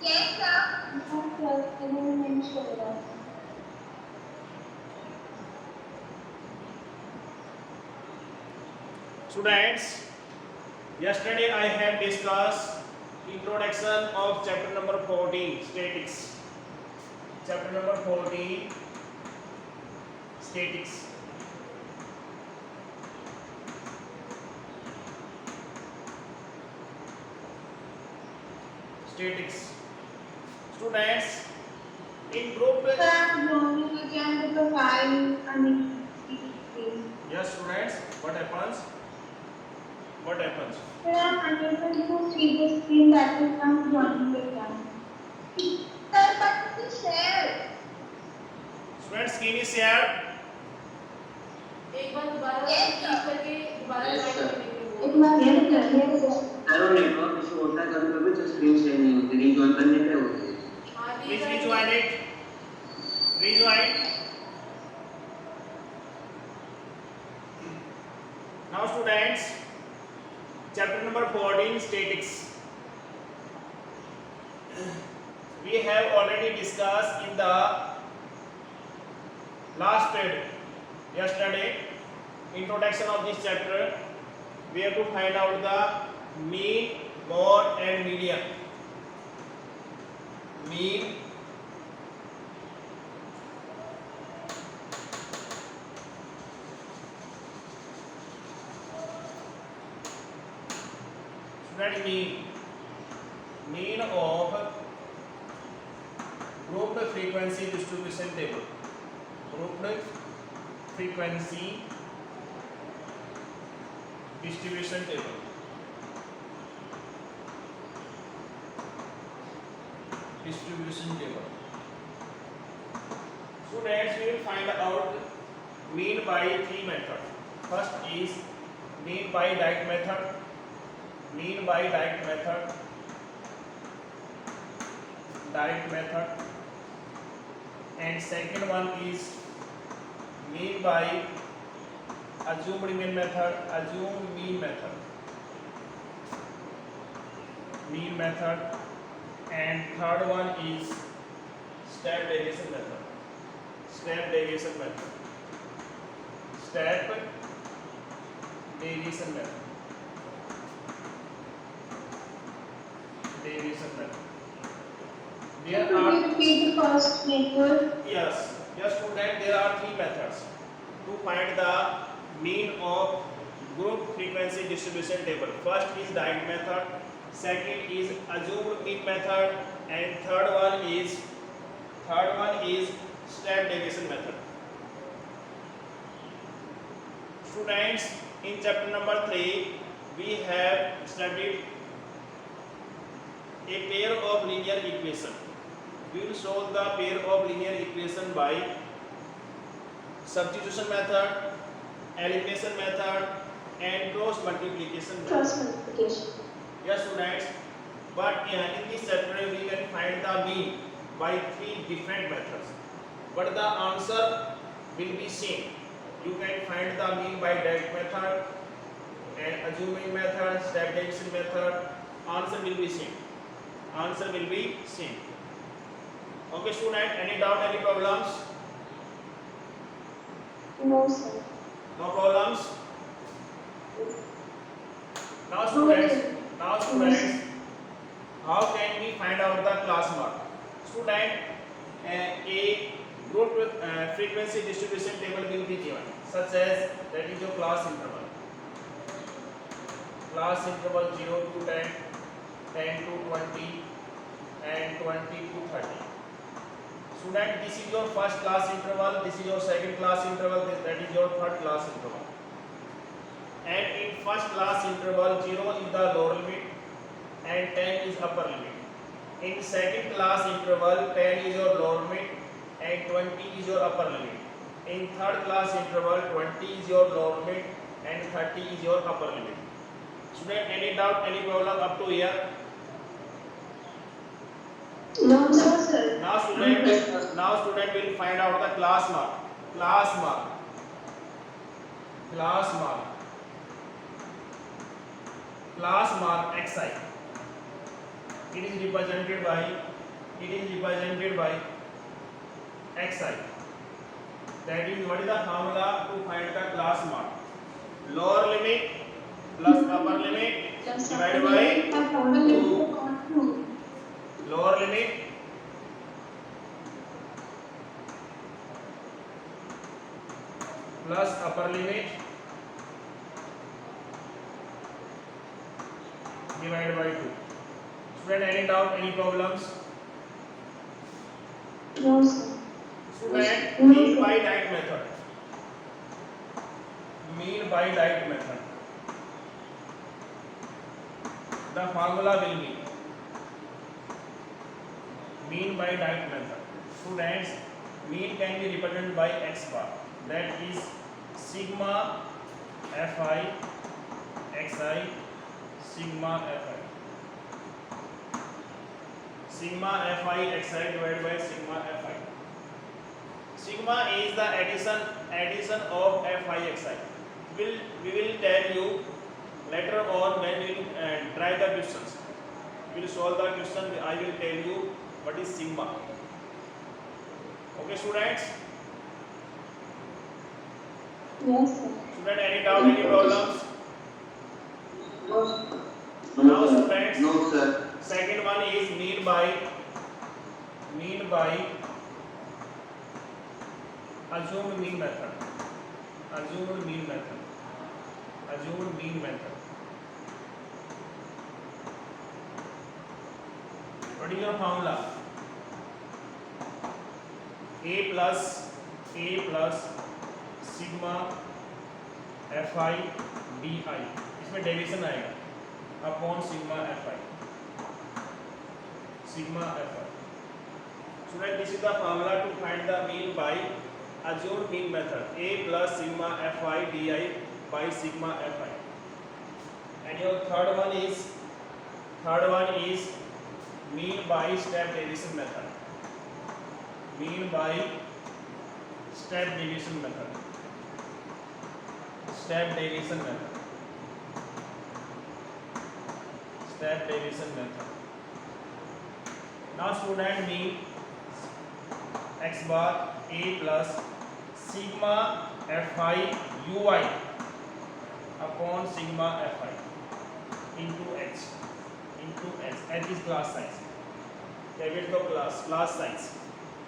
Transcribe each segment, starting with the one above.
Yes, sir. Students, yesterday I have discussed introduction of chapter number 14, statics. Chapter number 14, statics. Statics. Students, in group. Yes, students. What happens? What happens? There are unable to see the screen that is not joining the class. Sir, but it is shared. Students, screen is shared. एक बार दोबारा click करके दोबारा join करने के लिए एक बार sir network issue होता है कभी कभी तो स्क्रीन शेयर नहीं होती रीजॉइन करने पे होती है Please rejoin it. Rejoin. Now students, chapter number 14, statics. We have already discussed in the last period yesterday introduction of this chapter. We have to find out the mean, mode and median. Mean, student, mean of grouped frequency distribution table. Grouped frequency distribution table. Distribution table. Students, we will find out mean by three methods. First is mean by direct method. Mean by direct method. Direct method. And second one is mean by assumed mean method. Assumed mean method. Mean method. And third one is step deviation method. Step deviation method. Step deviation method. Deviation method. There are repeat the first method. yes student, there are three methods to find the mean of group frequency distribution table. First is direct method, second is assumed mean method, and third one is step deviation method. Students, in chapter number 3 we have studied a pair of linear equation. We will solve the pair of linear equation by substitution method, elimination method, and cross multiplication method. Cross multiplication. Yes, students. But in this chapter we can find the mean by three different methods. But the answer will be same. You can find the mean by direct method and assuming method, step deviation method. Answer will be same. Answer will be same. Okay, student. Any doubt? Any problems? No, sir. No problems. Now, students. How can we find out the class mark? Student, a group frequency distribution table will be given, such as that is your class interval. Class interval 0 to 10, 10 to 20, and 20 to 30. Student, this is your first class interval, this is your second class interval, that is your third class interval. And in first class interval, 0 is the lower limit and 10 is upper limit. In second class interval, 10 is your lower limit and 20 is your upper limit. In third class interval, 20 is your lower limit and 30 is your upper limit. Student, any doubt, any problem up to here? No, sir. Now student will find out the class mark. Class mark. Class mark. Class mark xi. it is represented by xi. That is, what is the formula to find the class mark? Lower limit plus upper limit divided by 2. Lower limit plus upper limit divided by 2. Student, any doubt, any problems? No, sir. Student, No, mean sir. by diet method. Mean by diet method. The formula will be mean by diet method. Students, mean can be represented by x bar. That is sigma fi xi sigma fi. Sigma fi xi divided by sigma fi. Sigma is the addition of fi xi. We will tell you later on when we will try the questions. We will solve the question. I will tell you what is sigma. Okay, students. Yes, sir. Student, any doubt, any problems? No, Now, sir. students. No, sir. Second one is mean by assumed mean method. Assumed mean method. Assumed mean method. What is your formula? A plus sigma fi di, इसमें deviation आएगा upon sigma fi. Sigma fi. Student, this is the formula to find the mean by assumed mean method. A plus sigma fi di by sigma fi. And your third one is mean by step deviation method. Mean by step deviation method. Step deviation method. Step deviation method. Now, student, mean x bar a plus sigma fi ui upon sigma fi into h h is class size. David को class size.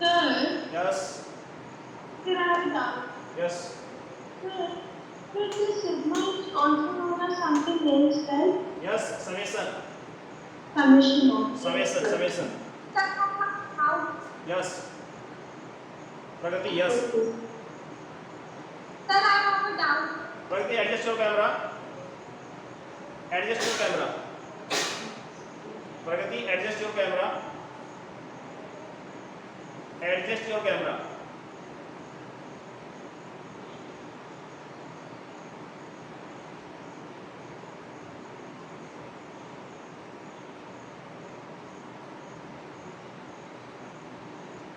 Sir, Yes, sir, I have a doubt. yes. Sir, this sigma is also known as something else, right? Yes, summation. Summation. Summation. Sir, how? Yes. Pragati, yes. Sir, I have a doubt. Pragati, adjust your camera. Adjust your camera. Pragati, adjust your camera. Adjust your camera.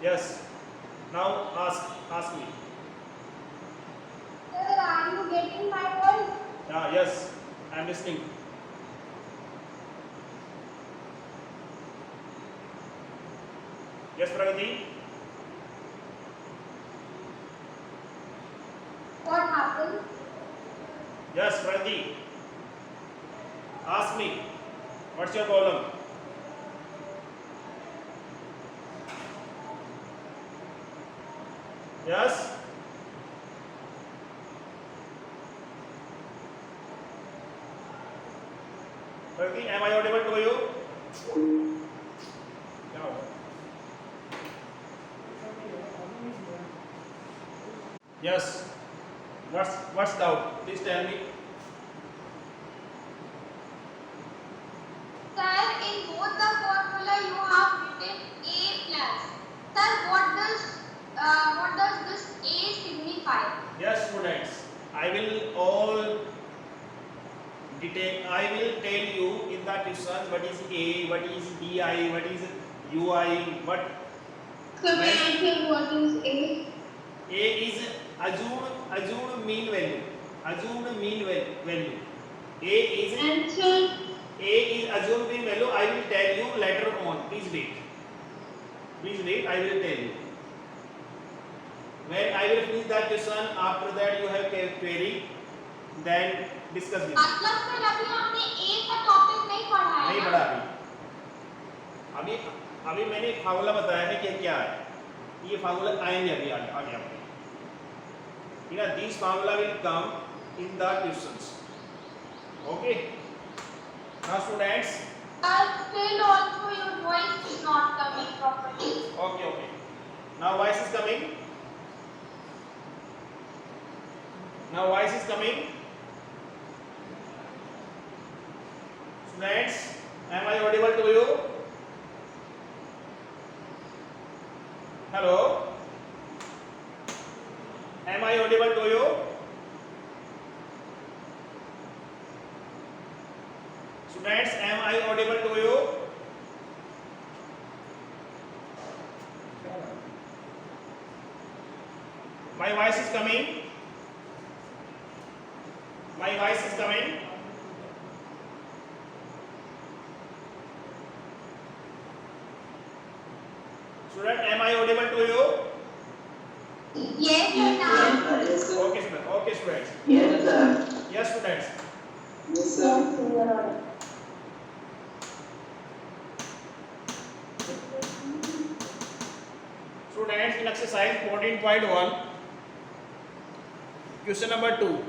Yes. Now ask me. Sir, are you getting my voice? Yes, I am listening. Yes, Pragati. What happened? Yes, Pragati. Ask me. What's your problem? Yes. Pragati, am I audible to you? क्या हुआ? Yes. What's doubt? Please tell me. Sir, in both the formula you have written A plus. Sir, what does this A signify? Yes, students. I will tell you in the questions what is A, what is DI, what is UI, what. So may I tell what is A? A is assumed mean value. Assumed mean value. A is And sir, A is assumed in value. I will tell you later on. Please wait. Please wait. I will tell you. When I will finish that question, after that you have query, then discuss with me. मतलब फिर अभी हमने A का topic नहीं पढ़ा है नहीं ना? पढ़ा अभी अभी मैंने एक फार्मूला बताया है कि क्या है. ये फार्मूला आएंगे अभी आगे आपके. ठीक है. This formula will come in the questions. Okay. Now students. Still also your voice is not coming properly. Okay, okay. Now voice is coming. Now voice is coming. Students, am I audible to you? Hello. Am I audible to you? Students, am I audible to you? My voice is coming. My voice is coming. Student, am I audible to you? Yes, sir. Yes, sir. Okay, student. Okay, students. Yes, sir. Yes, students. Yes, sir. Students, in exercise 14.1, question number 2.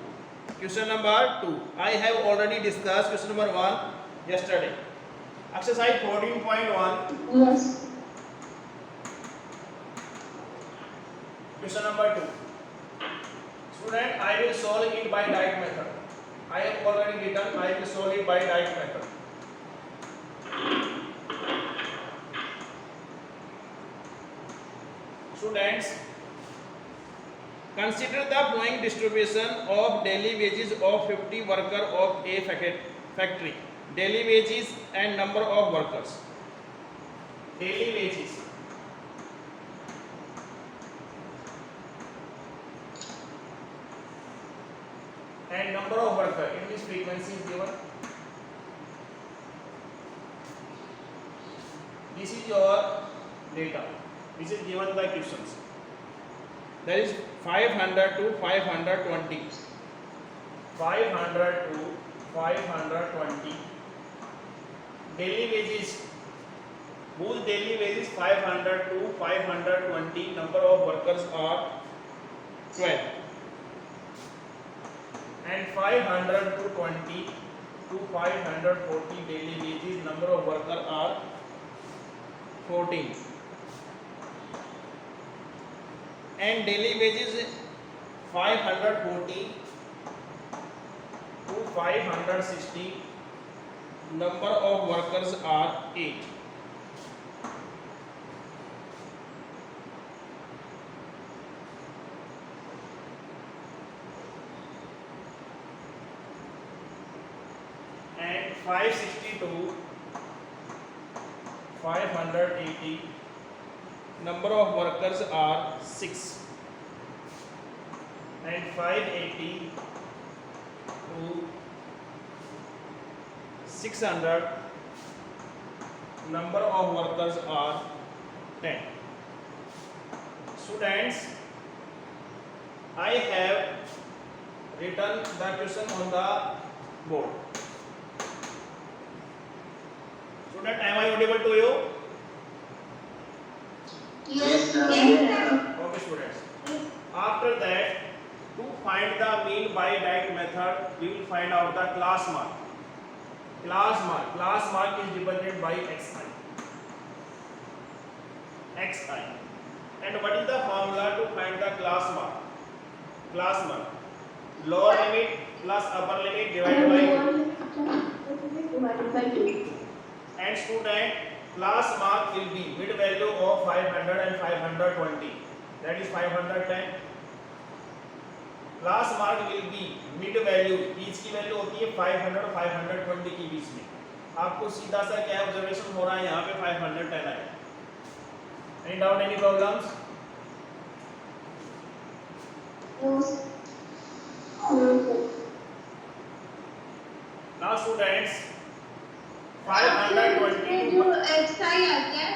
Question number 2. I have already discussed question number 1 yesterday. Exercise 14.1. Yes. Question number 2. Student, I will solve it by direct method. I have already written. I will solve it by direct method. Students, consider the following distribution of daily wages of 50 workers of a factory. Daily wages and number of workers. Daily wages. And number of workers. In this frequency is given. This is your data. This is given by questions. That is 500 to 520. 500 to 520. Daily wages. Whose daily wages 500 to 520. Number of workers are 12. And 500 to 20 to 540 daily wages. Number of workers are 14. And daily wages 540 to 560. Number of workers are 8. And 560 to 580. Number of workers are 6. And 580 to 600. Number of workers are 10. Students, I have written the question on the board. Student, am I audible to you? Yes, sir. Yes, sir. Okay, students. After that, to find the mean by direct method, we will find out the class mark. Class mark is dependent by xi. Xi. And what is the formula to find the class mark? Class mark. Lower limit plus upper limit divided by 2. And student, class mark will be mid value of 500 and 520. That is 510. Class mark will be mid value. बीच की value होती है 500 और 520 के बीच में. आपको सीधा सा क्या ऑब्जर्वेशन हो रहा है यहाँ पे 510 आएगा. Any doubt, any problems? Now students, 522 जो एक्सआई आता है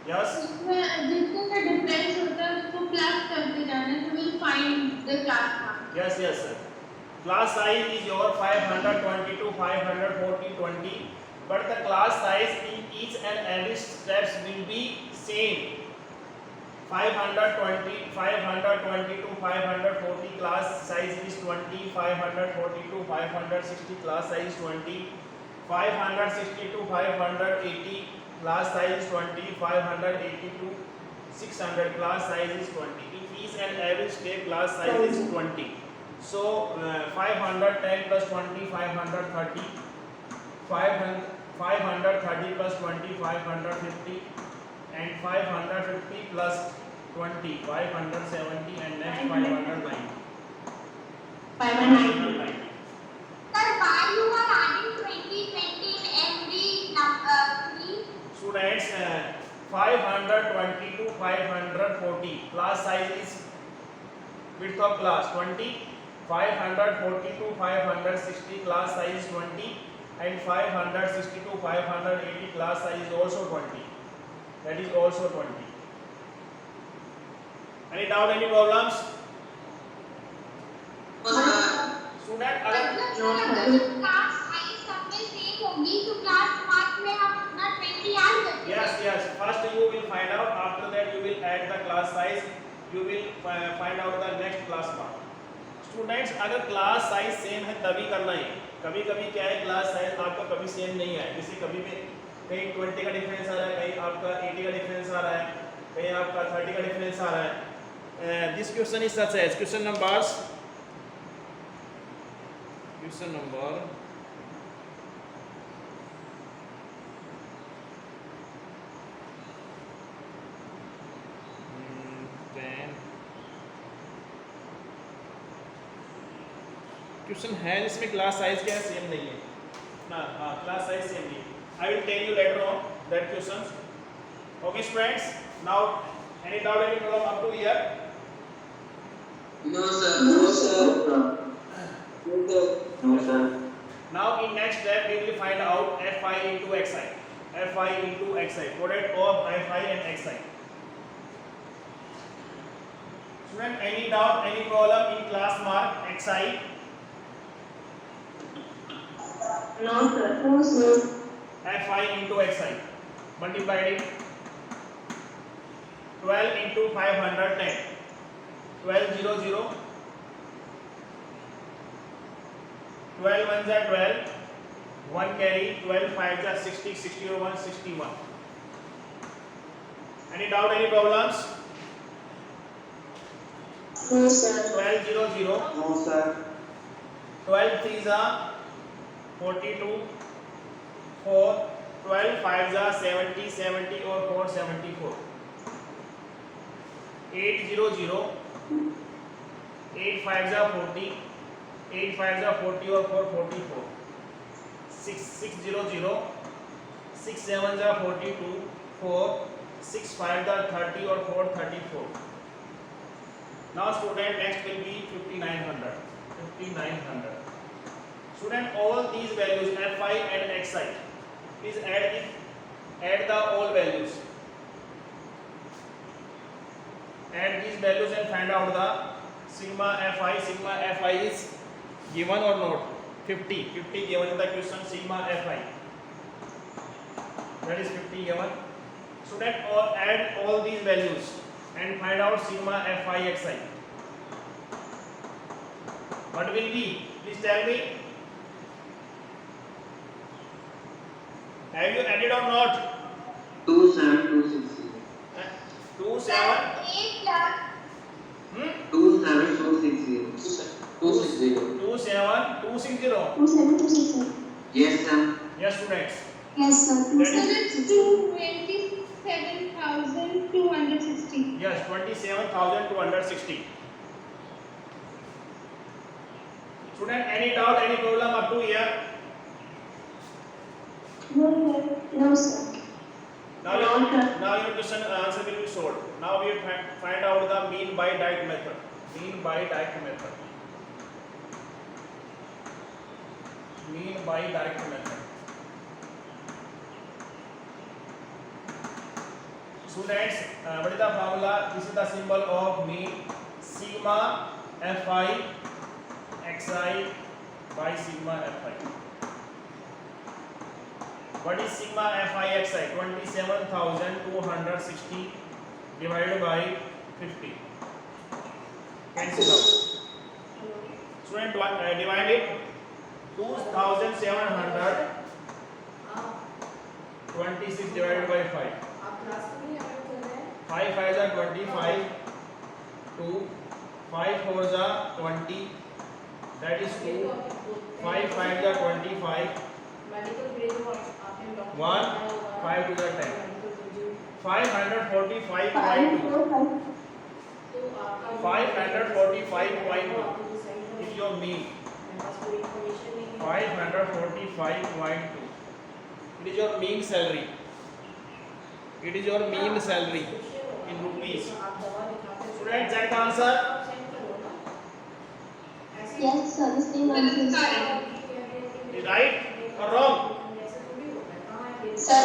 yes उसमें जितने का डिफरेंस होता है उसको प्लस करते जाना तो will find the class mark yes sir. Class size is your 522 540 20, but the class size in each and every steps will be same. 520 522 540 class size is 20, 542 560 class size is 20, 562 580 class size is 20, 582 600 class size is 20. In each and every step class size is 20. So 510 plus 20 530, 530 plus 20 550, and 550 plus 20 570, and next 590. 590. Sir, why you are adding 20 in every number three? Students, 520 to 540 class size is width of class 20, 540 to 560 class size is 20, and 560 to 580 class size is also 20. That is also 20. Any doubt, any problems? Student, अगर मतलब sir अगर class size सब में same होगी तो class mark में हम अपना 20 ऐड करते हैं yes, first you will find out, after that you will add the class size, you will find out the next class mark. Students, अगर क्लास साइज सेम है तभी करना है. कभी कभी क्या है, क्लास साइज आपका कभी सेम नहीं है. जैसे कभी में कहीं 20 का डिफरेंस आ रहा है, कहीं आपका 80 का डिफरेंस आ रहा है, कहीं आपका 30 का डिफरेंस आ रहा है. This question is such as question number 10 question है जिसमें क्लास साइज क्या है, सेम नहीं है ना. हाँ, क्लास साइज सेम नहीं है. I will tell you later on that questions. Okay students, now any doubt, any problem up to here? No sir. No sir. Now in next step we will find out fi into xi. Fi into xi, product of fi and xi. Student, any doubt, any problem in class mark xi? No sir. No sir. Fi into xi multiplied it 12 into 510, 12 0 0, 12 1 जा 12, 1 carry, 12 5 जा 60, 60 over 1 61. Any doubt, any problems? No sir. 12 0 0, No sir. 12 3 जा 42, 4, 12 5 जा 70, 70 और 4 74. 8 0 0, 8 5 जा 40, 8 5 जा 40 और 4 44. 6 6 0 0, 6 7 जा 42, 4, 6 5 जा 30 और 4 34. Now student, next will be 5900. 5900. Student, all these values fi and xi is add the all values. Add these values and find out the sigma fi. Sigma fi is given or not? 50. 50 given in the question. Sigma fi, that is 50 given. Student, add all these values and find out sigma fi xi. What will be? Please tell me. Have you added or not? 27260. 2 Sir, 7 a plus 27260. 2 7 2 6 0. 2726. Yes sir. Yes, students. Yes sir. That is 27,260. yes, 27,260. Student, any doubt, any problem up to here? No sir. No sir. Now your question answer will be solved. Now we will find out the mean by direct method. Mean by direct method. Mean by direct method. Students, what is the formula? This is the symbol of mean. Sigma Fi xi by sigma Fi. What is sigma Fi xi? 27,260 divided by 50. Cancel out. Student, divide it. 2,726 divided by 5. आप class में नहीं attend कर रहे हैं 5 5 are 25, 2 5 4 are 20, that is 2, 5 5 are 25, medical grade और आपने doctor 1 5 2 are 10, 545.2. तो आपका 545.2 is your mean. 545.2. It is your mean salary. It is your mean salary in rupees. Student, exact answer. Yes, sir. The same answer is Is right or wrong? sir.